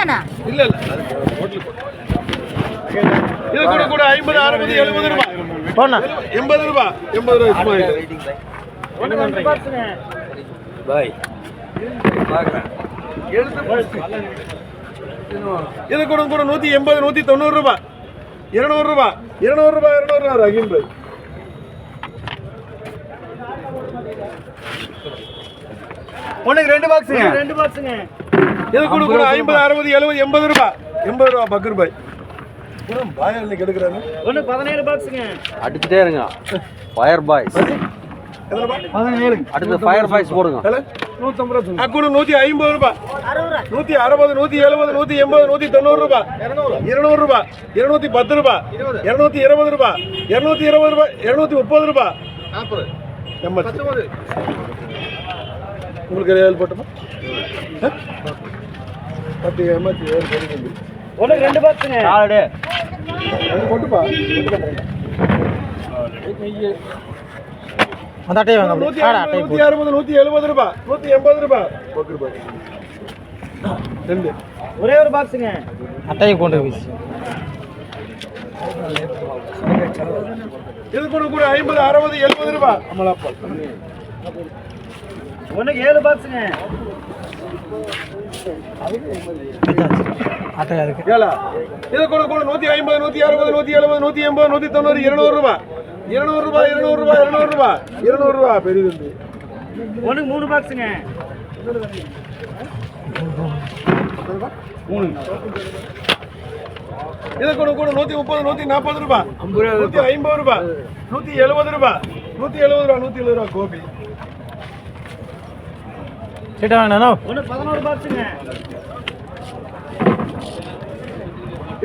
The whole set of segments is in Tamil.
தானா? இல்ல இல்ல இது கூட கூட 50 60 70 ரூபாய் போண்ணா 80 ரூபாய் 80 ரூபாய் பாய் இது கூட கூட 180 190 ரூபாய் 200 ரூபாய் 200 ரூபாய் 200 ரூபாய் அகின் பாய் ஒண்ணுக்கு 2 பாக்ஸுங்க 2 பாக்ஸுங்க இது கூட கூட 50 60 70 80 ரூபாய் 80 ரூபாய் பக்கர் பாய் கூட பாய் இன்னைக்கு எடுக்கறாங்க ஒண்ணு 17 பாக்ஸுங்க அடிச்சிட்டே இருங்க ஃபயர் பாய்ஸ் 17 அடுத்து ஃபயர் பாய்ஸ் போடுங்க 150 ரூபாய் கூட 150 ரூபாய் 160 170 180 190 ரூபாய் 200 ரூபாய் 210 ரூபாய் 220 ரூபாய் 220 ரூபாய் 230 ரூபாய் 40 உங்களுக்கு ரியல் போட்டுமா பத்தி எம்எச் ஒண்ணுக்கு 2 பாக்ஸுங்க ஆளடே அது போட்டுப்பா அந்த அட்டையை வாங்க 160 170 ரூபாய் 180 ரூபாய் பக்கர் பாய் ரெண்டு ஒரே ஒரு பாக்ஸுங்க அட்டையை கொண்டு வீசி இது கூட கூட 50 60 70 ரூபாய் அமலாப்பால் ஒண்ணுக்கு 7 பாக்ஸுங்க அட்டை அதுக்கு ஏலா இது கூட கூட 150 160 170 180 190 200 ரூபாய் 200 ரூபாய் 200 ரூபாய் 200 ரூபாய் 200 ரூபாய் பெரியது ஒண்ணுக்கு 3 பாக்ஸுங்க 3 இது கூட கூட 130 140 ரூபாய் 150 ரூபாய் 170 ரூபாய் 170 ரூபாய் 170 ரூபாய் கோபி சீட்டை வாங்கினா ஒண்ணு 11 பாக்ஸுங்க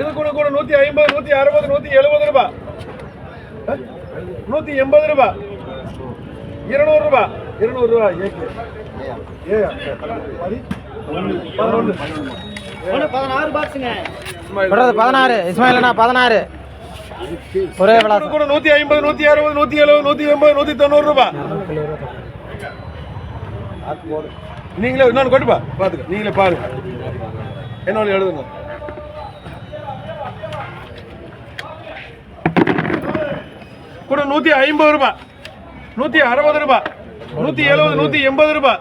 இது கூட கூட 150 160 170 ரூபாய் 180 ரூபாய் 200 ரூபாய் 200 ரூபாய் ஏ அது 11 ஒண்ணு 16 பாக்ஸுங்க 16 இஸ்மாயிலண்ணா 16 ஒரே விளாசம் கூட 150 160 170 180 190 ரூபாய் நீங்களே இன்னொன்று கொட்டுப்பா பாத்துக்க நீங்களே பாருங்க என்னோட எழுதுங்க கூட 150 ரூபாய் 160 ரூபாய் 170 180 ரூபாய்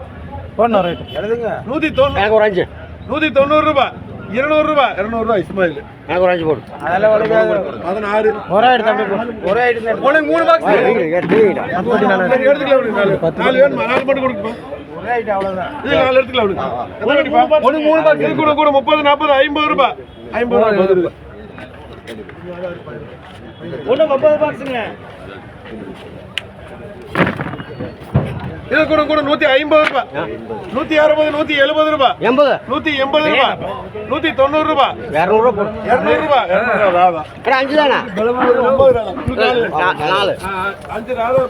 போடணும் ரைட் எழுதுங்க 190 ஒரு அஞ்சு 190 ரூபாய் 200 ரூபாய் 200 ரூபாய் இஸ்மாயில் எனக்கு ஒரு அஞ்சு போடு அதெல்லாம் ஒழுங்காக 16 ஒரே எடுத்து அப்படியே ஒரே எடுத்து உனக்கு 3 பாக்ஸ் எடுத்துக்கலாம் நாலு வேணுமா 4 மட்டும் கொடுப்பா ஒரே ஐட்டம் அவ்வளவுதான் இது 4 எடுத்துக்கலாம் அவனுக்கு 3 பாக்ஸ் இது கூட கூட 30 40 50 ரூபாய் 50 ரூபாய் பதில் ஒண்ணு 30 பாக்ஸுங்க இது கூட கூட 150 ரூபாய் 160 170 ரூபாய் 80 180 ரூபாய் 190 ரூபாய் 200 ரூபா போடு 200 ரூபாய் 200 ரூபாய் அஞ்சு தானே 9 ரூபாய் 4 5 ரூபாய்